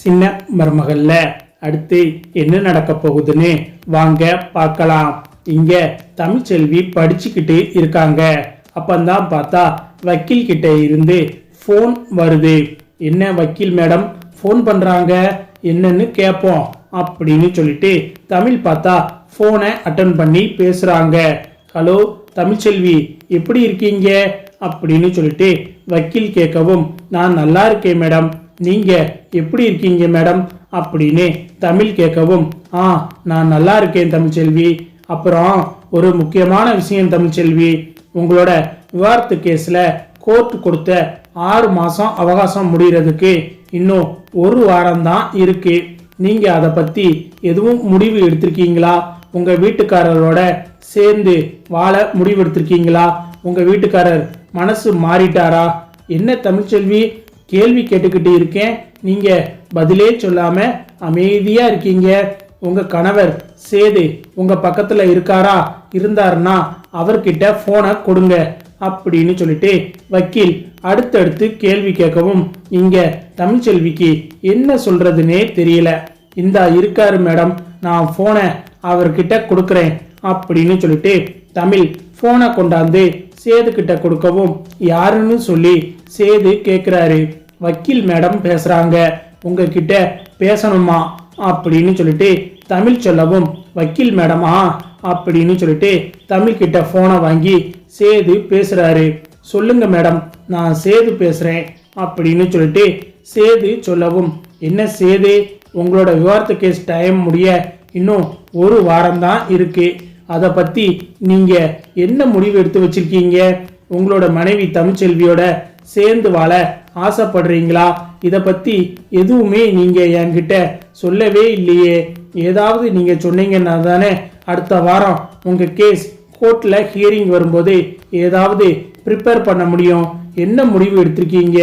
சின்ன மருமகள்ல அடுத்து என்ன நடக்க போகுதுன்னு வாங்க பார்க்கலாம். இங்க தமிழ்ச்செல்வி படிச்சுக்கிட்டு இருக்காங்க. அப்பந்தான் பார்த்தா வக்கீல் கிட்ட இருந்து ஃபோன் வருது. என்ன வக்கீல் மேடம் ஃபோன் பண்றாங்க, என்னன்னு கேட்போம் அப்படின்னு சொல்லிட்டு தமிழ் பார்த்தா ஃபோனை அட்டன் பண்ணி பேசுறாங்க. ஹலோ தமிழ்ச்செல்வி, எப்படி இருக்கீங்க அப்படின்னு சொல்லிட்டு வக்கீல் கேட்கவும், நான் நல்லா இருக்கேன் மேடம், நீங்க எப்படி இருக்கீங்க மேடம் அப்படின்னு தமிழ் கேட்கவும், நான் நல்லா இருக்கேன் தமிழ்ச்செல்வி. அப்புறம் ஒரு முக்கியமான விஷயம் தமிழ்ச்செல்வி, உங்களோட விவாகரத்து கேஸ்ல கோர்ட் கொடுத்த 6 மாசம் அவகாசம் முடிகிறதுக்கு இன்னும் 1 வாரம் தான் இருக்கு. நீங்க அதை பத்தி எதுவும் முடிவு எடுத்திருக்கீங்களா? உங்க வீட்டுக்காரரோட சேர்ந்து வாழ முடிவு எடுத்திருக்கீங்களா? உங்க வீட்டுக்காரர் மனசு மாறிட்டாரா? என்ன தமிழ்ச்செல்வி கேள்வி கேட்டுக்கிட்டு இருக்கேன், நீங்க பதிலே சொல்லாம அமைதியா இருக்கீங்க. உங்க கணவர் சேது உங்க பக்கத்துல இருக்காரா? இருந்தாருன்னா அவர்கிட்ட போனை கொடுங்க அப்படின்னு சொல்லிட்டு வக்கீல் அடுத்தடுத்து கேள்வி கேட்கவும், இங்க தமிழ்ச்செல்விக்கு என்ன சொல்றதுன்னே தெரியல. இந்தா இருக்காரு மேடம், நான் போனை அவர்கிட்ட கொடுக்குறேன் அப்படின்னு சொல்லிட்டு தமிழ் போனை கொண்டாந்து சேது கிட்ட கொடுக்கவும், யாருன்னு சொல்லி சேது கேக்குறாரு. வக்கீல் மேடம் பேசுறாங்க, உங்ககிட்ட பேசணுமா அப்படின்னு சொல்லிட்டு தமிழ் சொல்லவும், வக்கீல் மேடமா அப்படின்னு சொல்லிட்டு தமிழ் கிட்ட போனை வாங்கி சேது பேசுறாரு. சொல்லுங்க மேடம், நான் சேது பேசுறேன் அப்படின்னு சொல்லிட்டு சேது சொல்லவும், என்ன சேது, உங்களோட விவாகரத்து கேஸ் டைம் முடிய இன்னும் 1 வாரம் தான் இருக்கு. அதை பத்தி நீங்க என்ன முடிவு எடுத்து வச்சிருக்கீங்க? உங்களோட மனைவி தமிழ்ச்செல்வியோட சேர்ந்து வாழ ஆசைப்படுறீங்களா? இதை பத்தி எதுவுமே நீங்க என்கிட்ட சொல்லவே இல்லையே. ஏதாவது நீங்க சொன்னீங்கன்னா தானே அடுத்த வாரம் உங்க கேஸ் கோர்ட்ல ஹியரிங் வரும்போது ஏதாவது ப்ரிப்பேர் பண்ண முடியும். என்ன முடிவு எடுத்திருக்கீங்க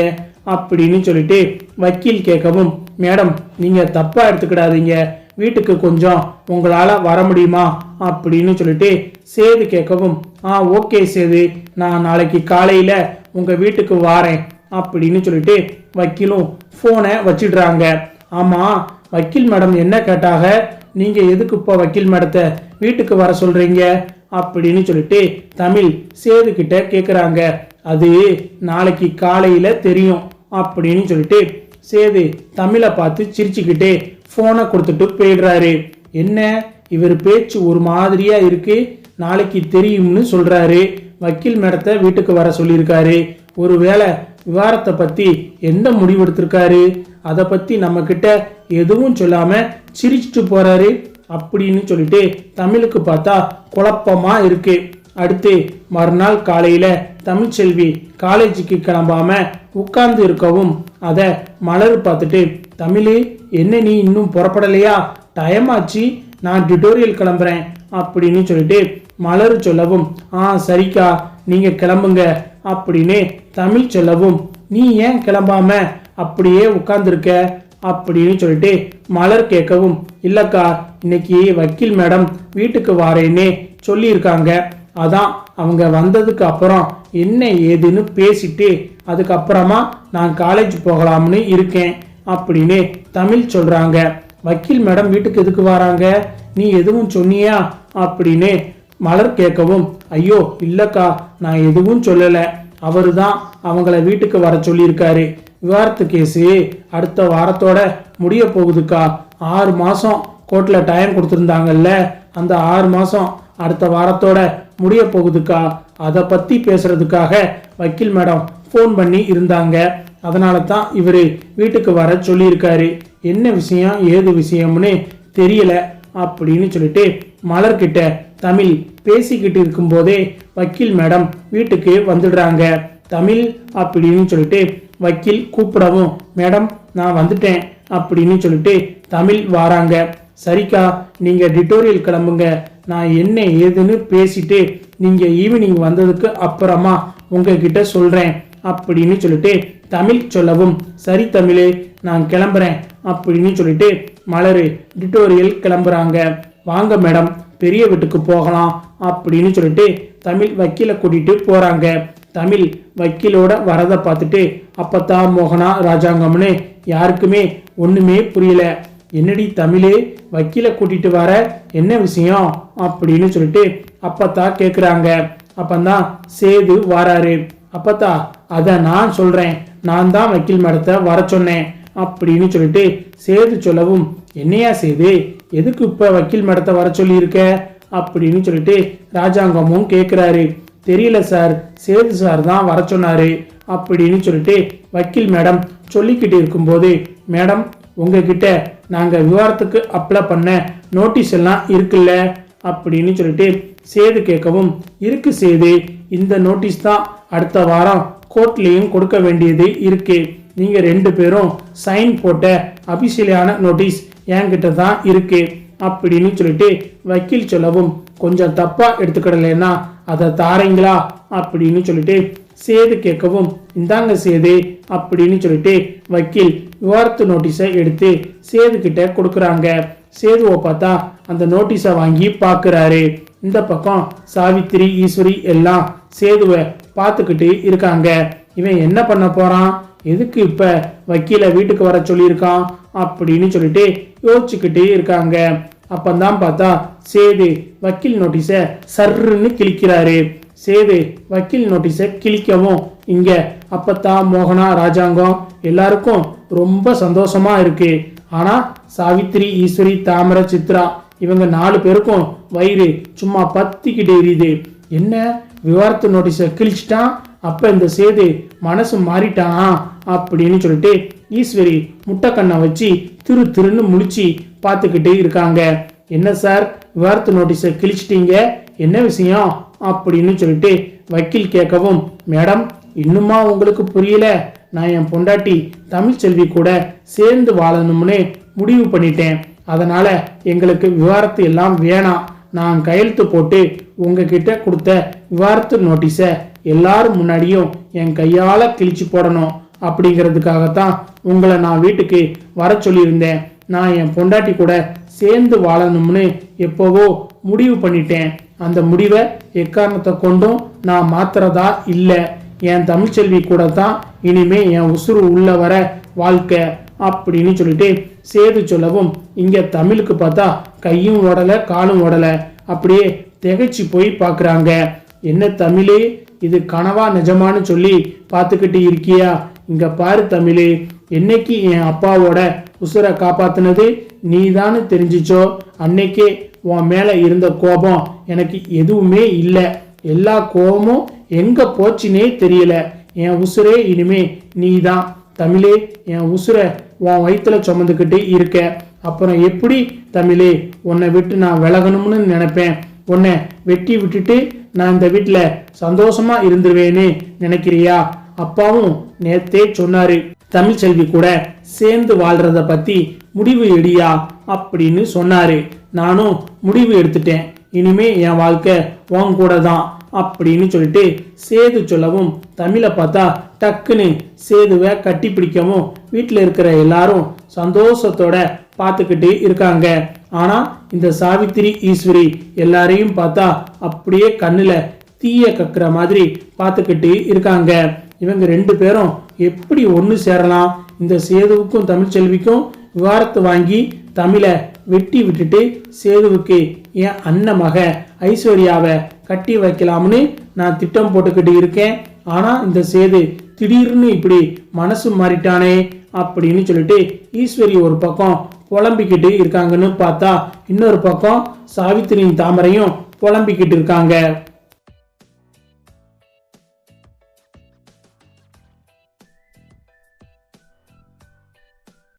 அப்படின்னு சொல்லிட்டு வக்கீல் கேட்கவும், மேடம் நீங்க தப்பா எடுத்துக்கிடாதீங்க, வீட்டுக்கு கொஞ்சம் உங்களால வர முடியுமா அப்படின்னு சொல்லிட்டு சேது கேட்கவும், ஓகே சேது, நான் நாளைக்கு காலையில உங்க வீட்டுக்கு வாரேன் அப்படின்னு சொல்லிட்டு வக்கீலும் போனை வச்சிடுறாங்க. ஆமா வக்கீல் மேடம் என்ன கேட்டாக, நீங்க எதுக்கு இப்போ வக்கீல் மேடத்தை வீட்டுக்கு வர சொல்றீங்க அப்படின்னு சொல்லிட்டு தமிழ் சேது கிட்ட கேக்குறாங்க. அது நாளைக்கு காலையில தெரியும் அப்படின்னு சொல்லிட்டு சேது தமிழை பார்த்து சிரிச்சுக்கிட்டே போனை கொடுத்துட்டு போயிடுறாரு. என்ன இவர் பேச்சு ஒரு மாதிரியா இருக்கு, நாளைக்கு தெரியும்னு சொல்றாரு, வக்கீல் மேடத்தை வீட்டுக்கு வர சொல்லியிருக்காரு, ஒருவேளை விவாகரத்தை பத்தி எந்த முடிவு எடுத்திருக்காரு, அதை பத்தி நம்ம கிட்ட எதுவும் சொல்லாம சிரிச்சுட்டு போறாரு அப்படின்னு சொல்லிட்டு தமிழுக்கு பார்த்தா குழப்பமா இருக்கு. அடுத்து மறுநாள் காலையில தமிழ்ச்செல்வி காலேஜுக்கு கிளம்பாம உட்கார்ந்து இருக்கவும் அதை மலர் பார்த்துட்டு, தமிழ் என்ன நீ இன்னும் புறப்படலையா, டைம் ஆச்சு, நான் டியூட்டோரியல் கிளம்புறேன் அப்படின்னு சொல்லிட்டு மலர் சொல்லவும், சரிக்கா நீங்க கிளம்புங்க அப்படின்னு தமிழ் சொல்லவும், நீ ஏன் கிளம்பாம அப்படியே உட்கார்ந்துருக்க அப்படின்னு சொல்லிட்டு மலர் கேட்கவும், இல்லக்கா இன்னைக்கு வக்கீல் மேடம் வீட்டுக்கு வாரேன்னு சொல்லியிருக்காங்க, அதான் அவங்க வந்ததுக்கு அப்புறம் என்ன ஏதுன்னு பேசிட்டு அதுக்கப்புறமா நான் காலேஜ் போகலாம்னு இருக்கேன் அப்படின்னு தமிழ் சொல்றாங்க. வக்கீல் மேடம் வீட்டுக்கு எதுக்கு வராங்க, நீ எதுவும் சொன்னியா அப்படின்னு மலர் கேட்கவும், ஐயோ இல்லக்கா நான் எதுவும் சொல்லல, அவரு தான் அவங்கள வீட்டுக்கு வர சொல்லியிருக்காரு. விவாகரத்து கேஸு அடுத்த வாரத்தோட முடிய போகுதுக்கா, 6 மாசம் கோர்ட்ல டைம் கொடுத்துருந்தாங்கல்ல, அந்த 6 மாசம் அடுத்த வாரத்தோட முடிய போகுதுக்கா, அதை பத்தி பேசுறதுக்காக வக்கீல் மேடம் ஃபோன் பண்ணி இருந்தாங்க, அதனால தான் இவரு வீட்டுக்கு வர சொல்லியிருக்காரு, என்ன விஷயம் ஏது விஷயம்னு தெரியல அப்படின்னு சொல்லிட்டு மலர்கிட்ட தமிழ் பேசிக்கிட்டு இருக்கும் போதே வக்கீல் மேடம் வீட்டுக்கு வந்துடுறாங்க. தமிழ் அப்படின்னு சொல்லிட்டு வக்கீல் கூப்பிடவும், மேடம் நான் வந்துட்டேன் அப்படின்னு சொல்லிட்டு தமிழ் வாராங்க. சரிக்கா நீங்க டியூட்டோரியல் கிளம்புங்க, நான் என்ன ஏதுன்னு பேசிட்டு நீங்க ஈவினிங் வந்ததுக்கு அப்புறமா உங்ககிட்ட சொல்றேன் அப்படின்னு சொல்லிட்டு தமிழ் சொல்லவும், சரி தமிழே நான் கிளம்புறேன் அப்படின்னு சொல்லிட்டு மலர் டியூட்டோரியல் கிளம்புறாங்க. வாங்க மேடம் பெரிய வீட்டுக்கு போகலாம் அப்படின்னு சொல்லிட்டு தமிழ் வக்கீலை கூட்டிட்டு போறாங்க. தமிழ் வக்கீலோட வரதை பார்த்துட்டு அப்பத்தா மோகனா ராஜாங்கம்னு யாருக்குமே ஒண்ணுமே புரியல. என்னடி தமிழே வக்கீலை கூட்டிட்டு வர, என்ன விஷயம் அப்படின்னு சொல்லிட்டு அப்பத்தா கேக்குறாங்க. அப்பந்தான் சேது வாராரு. அப்பத்தா அத நான் சொல்றேன், நான் தான் வக்கீல் மேடத்தை வர சொன்னேன் அப்படின்னு சொல்லிட்டு சேது சொல்லவும், என்னையா சேது எதுக்கு இப்ப வக்கீல் மேடத்தை வர சொல்லி இருக்க அப்படின்னு சொல்லிட்டு ராஜாங்கமும் கேக்குறாரு. தெரியல சார், சேது சார் தான் வர சொன்னாரு அப்படின்னு சொல்லிட்டு வக்கீல் மேடம் சொல்லிக்கிட்டு இருக்கும்போது, மேடம் உங்ககிட்ட நாங்க விவாதத்துக்கு அப்ளை பண்ண நோட்டீஸ் எல்லாம் இருக்குல்ல அப்படின்னு சொல்லிட்டு சேது கேட்கவும், இருக்கு சேது, இந்த நோட்டீஸ் தான் அடுத்த வாரம் கோர்ட்லயும் கொடுக்க வேண்டியது இருக்கு. நீங்க 2 பேரும் சைன் போட்ட அபிஷியலான நோட்டீஸ் என்கிட்ட தான் இருக்கு அப்படின்னு சொல்லிட்டு வக்கீல் சொல்லவும், கொஞ்சம் தப்பா எடுத்துக்கிடலன்னா அதை தாரீங்களா அப்படின்னு சொல்லிட்டு சேது கேட்கவும், இந்தாங்க சேது அப்படின்னு சொல்லிட்டு வக்கீல் விவாதத்து நோட்டீஸை எடுத்து சேது கிட்ட கொடுக்குறாங்க. சேதுவை பார்த்தா அந்த நோட்டீஸை வாங்கி பார்க்குறாரு. இந்த பக்கம் சாவித்திரி ஈஸ்வரி எல்லாம் சேதுவை பார்த்துக்கிட்டு இருக்காங்க. இவன் என்ன பண்ண போறான், எதுக்கு இப்ப வக்கீல வீட்டுக்கு வர சொல்லியிருக்கான் அப்படின்னு சொல்லிட்டு யோசிச்சுக்கிட்டு இருக்காங்க. அப்பந்தான் பார்த்தா சேது வக்கீல் நோட்டீஸை சர்ன்னு கிழிக்கிறாரு. சேது வக்கீல் நோட்டீஸை கிழிக்கவும் இங்க அப்பத்தா மோகனா ராஜாங்கம் எல்லாருக்கும் ரொம்ப சந்தோஷமா இருக்கு. ஆனா சாவித்திரி ஈஸ்வரி தாமரை சித்ரா இவங்க 4 பேருக்கும் வயிறு சும்மா பத்திக்கிட்டு எரியுது. என்ன விவாதத்து நோட்டீஸை கிழிச்சிட்டான், அப்ப இந்த சேது மனசு மாறிட்டானா அப்படின்னு சொல்லிட்டு ஈஸ்வரி முட்டைக்கண்ணை வச்சு திருன்னு முழிச்சு பார்த்துக்கிட்டு இருக்காங்க. என்ன சார் விவாதத்து நோட்டீஸை கிழிச்சிட்டீங்க, என்ன விஷயம் அப்படின்னு சொல்லிட்டு வக்கீல் கேட்கவும், மேடம் இன்னுமா உங்களுக்கு புரியல, நான் என் பொண்டாட்டி தமிழ்ச்செல்வி கூட சேர்ந்து வாழணும்னு முடிவு பண்ணிட்டேன். அதனால எங்களுக்கு விவாதத்து எல்லாம் வேணாம், நான் கையெழுத்து போட்டு உங்ககிட்ட கொடுத்த விவாதத்து நோட்டீஸை எல்லாரும் முன்னாடியும் என் கையால கிழிச்சு போடணும் அப்படிங்கிறதுக்காகத்தான் உங்களை நான் வீட்டுக்கு வர சொல்லியிருந்தேன். நான் என் பொண்டாட்டி கூட சேர்ந்து வாழணும்னு எப்போவோ முடிவு பண்ணிட்டேன். அந்த முடிவை எக்காரணத்தை கொண்டும் நான் மாத்துறதா இல்லை. என் தமிழ்ச்செல்வி கூட தான் இனிமே என் உசுறு உள்ள வர வாழ்க்கை அப்படின்னு சொல்லிட்டு சேது சொல்லவும், இங்க தமிழுக்கு பார்த்தா கையும் ஓடல காலும் ஓடல, அப்படியே திகைச்சு போய் பார்க்குறாங்க. என்ன தமிழே, இது கனவா நிஜமானு சொல்லி பார்த்துக்கிட்டு இருக்கியா? இங்க பாரு தமிழே, என்னைக்கு என் அப்பாவோட உசுரை காப்பாத்தினது நீதான்னு தெரிஞ்சிச்சோ அன்னைக்கே உன் மேல இருந்த கோபம் எனக்கு எதுவுமே இல்லை. எல்லா கோபமும் எங்க போச்சுனே தெரியல. என் உசுரே இனிமே நீதான் தமிழே. என் உசுரை உன் வயிற்றுல சுமந்துக்கிட்டு இருக்க. அப்புறம் எப்படி தமிழே உன்னை விட்டு நான் விலகணும்னு நினைப்பேன்? உன்னை வெட்டி விட்டுட்டு நான் இந்த வீட்டில் சந்தோஷமா இருந்துருவேன்னு நினைக்கிறியா? அப்பாவும் நேத்தே சொன்னாரு, தமிழ்ச்செல்வி கூட சேர்ந்து வாழ்றத பத்தி முடிவு எடியா அப்படின்னு சொன்னாரு. நானும் முடிவு எடுத்துட்டேன். இனிமே என் வாழ்க்கை உன் கூட தான் அப்படின்னு சொல்லிட்டு சேது சொல்லவும், தமிழை பார்த்தா டக்குன்னு சேதுவை கட்டி பிடிக்கவும் வீட்டில் இருக்கிற எல்லாரும் சந்தோஷத்தோட பார்த்துக்கிட்டு இருக்காங்க. ஆனா இந்த சாவித்திரி ஈஸ்வரி எல்லாரையும் பார்த்தா அப்படியே கண்ணுல தீய கக்குற மாதிரி பார்த்துக்கிட்டு இருக்காங்க. இவங்க 2 பேரும் எப்படி ஒன்று சேரலாம்? இந்த சேதுவுக்கும் தமிழ்ச்செல்விக்கும் விவாதத்தை வாங்கி தமிழை வெட்டி விட்டுட்டு சேதுவுக்கு என் அண்ணன் மக ஐஸ்வர்யாவை கட்டி வைக்கலாம்னு நான் திட்டம் போட்டுக்கிட்டு இருக்கேன். ஆனா இந்த சேது திடீர்னு இப்படி மனசு மாறிட்டானே அப்படின்னு சொல்லிட்டு ஈஸ்வரி ஒரு பக்கம் புலம்பிக்கிட்டு இருக்காங்கன்னு பார்த்தா இன்னொரு பக்கம் சாவித்திரியின் தாமரையும் புலம்பிக்கிட்டு இருக்காங்க.